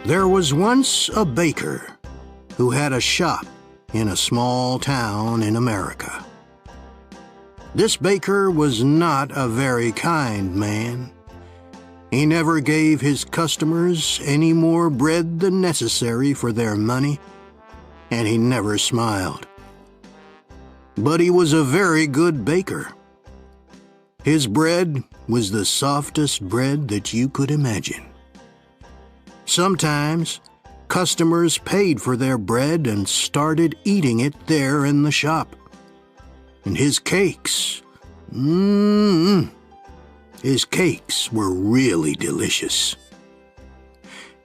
There was once a baker who had a shop in a small town in America. This baker was not a very kind man. He never gave his customers any more bread than necessary for their money, and he never smiled. But he was a very good baker. His bread was the softest bread that you could imagine. Sometimes, customers paid for their bread and started eating it there in the shop. And his cakes, his cakes were really delicious.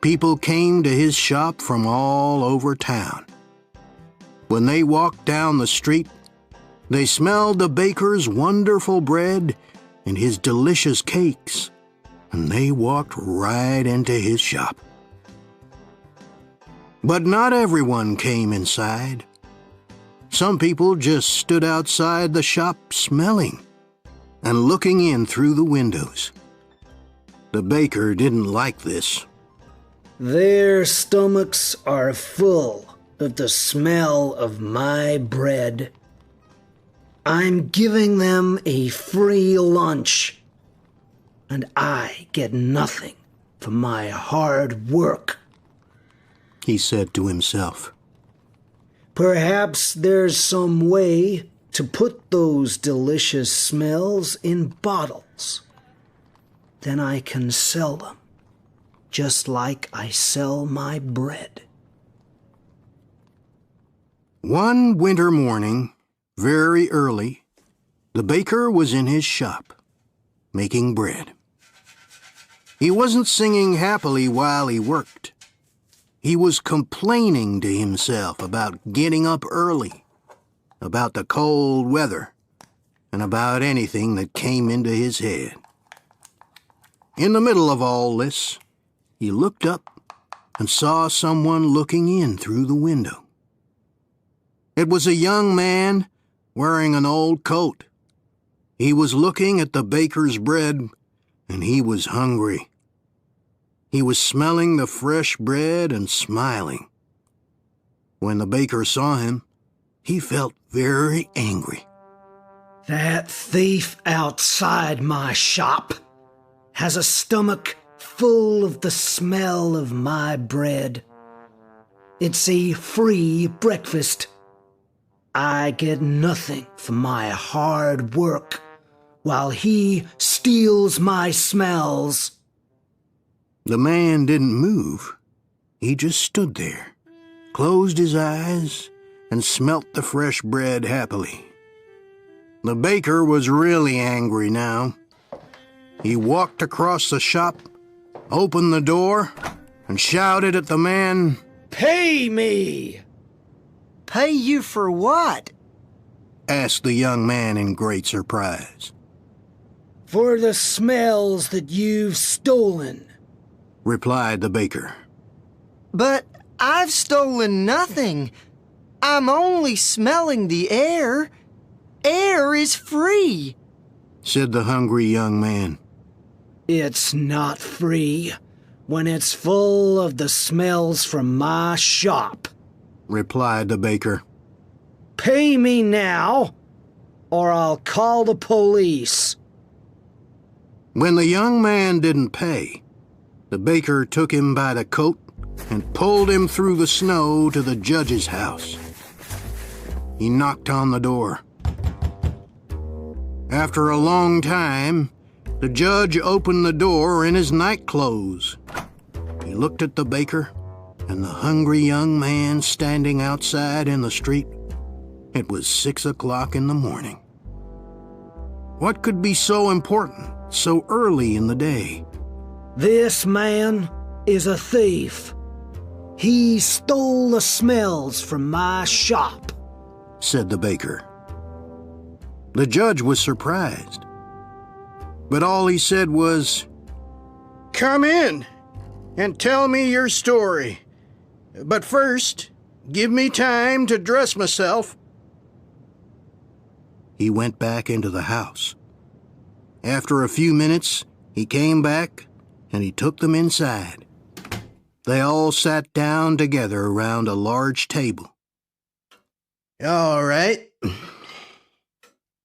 People came to his shop from all over town. When they walked down the street, they smelled the baker's wonderful bread and his delicious cakes, and they walked right into his shop. But not everyone came inside. Some people just stood outside the shop smelling and looking in through the windows. The baker didn't like this. Their stomachs are full of the smell of my bread. I'm giving them a free lunch, and I get nothing for my hard work, he said to himself. Perhaps there's some way to put those delicious smells in bottles. Then I can sell them, just like I sell my bread. One winter morning, very early, the baker was in his shop, making bread. He wasn't singing happily while he worked. He was complaining to himself about getting up early, about the cold weather, and about anything that came into his head. In the middle of all this, he looked up and saw someone looking in through the window. It was a young man wearing an old coat. He was looking at the baker's bread, and he was hungry. He was smelling the fresh bread and smiling. When the baker saw him, he felt very angry. That thief outside my shop has a stomach full of the smell of my bread. It's a free breakfast. I get nothing for my hard work, while he steals my smells. The man didn't move. He just stood there, closed his eyes, and smelt the fresh bread happily. The baker was really angry now. He walked across the shop, opened the door, and shouted at the man, "Pay me!" "Pay you for what?" asked the young man in great surprise. "For the smells that you've stolen," replied the baker. "But I've stolen nothing. I'm only smelling the air. Air is free," said the hungry young man. "It's not free when it's full of the smells from my shop," replied the baker. "Pay me now, or I'll call the police." When the young man didn't pay, the baker took him by the coat and pulled him through the snow to the judge's house. He knocked on the door. After a long time, the judge opened the door in his nightclothes. He looked at the baker and the hungry young man standing outside in the street. It was 6 o'clock in the morning. What could be so important so early in the day? "This man is a thief. He stole the smells from my shop," said the baker. The judge was surprised, but all he said was, "Come in and tell me your story. But first, give me time to dress myself." He went back into the house. After a few minutes, he came back and he took them inside. They all sat down together around a large table. "All right.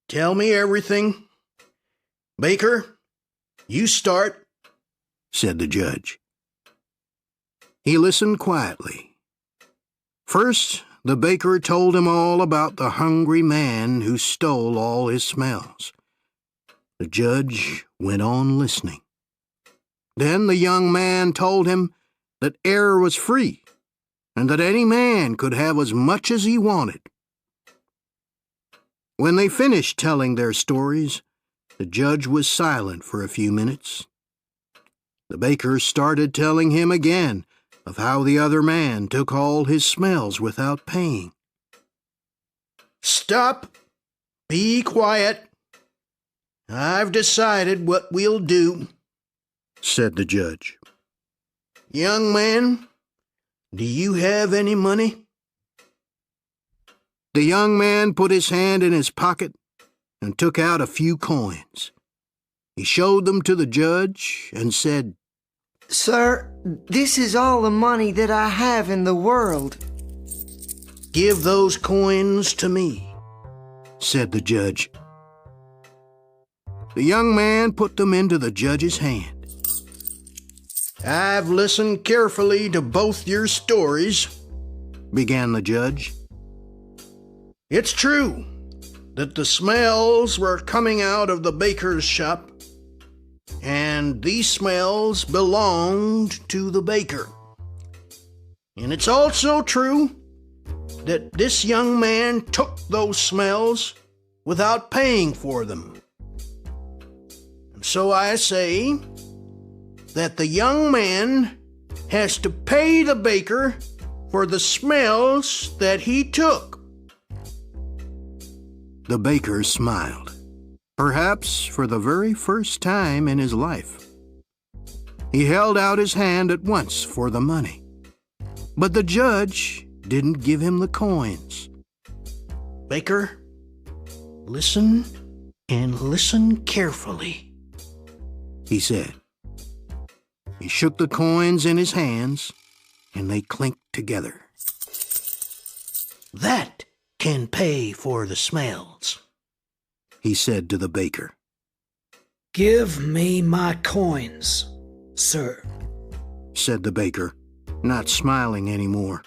Tell me everything. Baker, you start," said the judge. He listened quietly. First, the baker told him all about the hungry man who stole all his smells. The judge went on listening. Then the young man told him that air was free and that any man could have as much as he wanted. When they finished telling their stories, the judge was silent for a few minutes. The baker started telling him again of how the other man took all his smells without paying. "Stop! Be quiet! I've decided what we'll do," said the judge. "Young man, do you have any money?" The young man put his hand in his pocket and took out a few coins. He showed them to the judge and said, Sir, this is all the money that I have in the world. "Give those coins to me," said the judge. The young man put them into the judge's hand. "I've listened carefully to both your stories," began the judge. "It's true that the smells were coming out of the baker's shop, and these smells belonged to the baker. And it's also true that this young man took those smells without paying for them. And so I say that the young man has to pay the baker for the smells that he took." The baker smiled, perhaps for the very first time in his life. He held out his hand at once for the money, but the judge didn't give him the coins. "Baker, listen and listen carefully," he said. He shook the coins in his hands, and they clinked together. "That can pay for the smells," he said to the baker. "Give me my coins, sir," said the baker, not smiling anymore.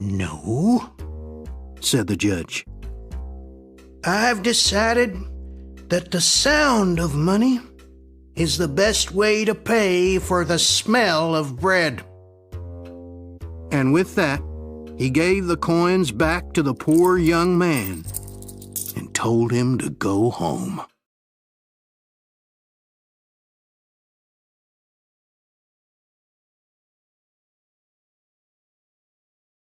"No," said the judge. "I've decided that the sound of money is the best way to pay for the smell of bread." And with that, he gave the coins back to the poor young man and told him to go home.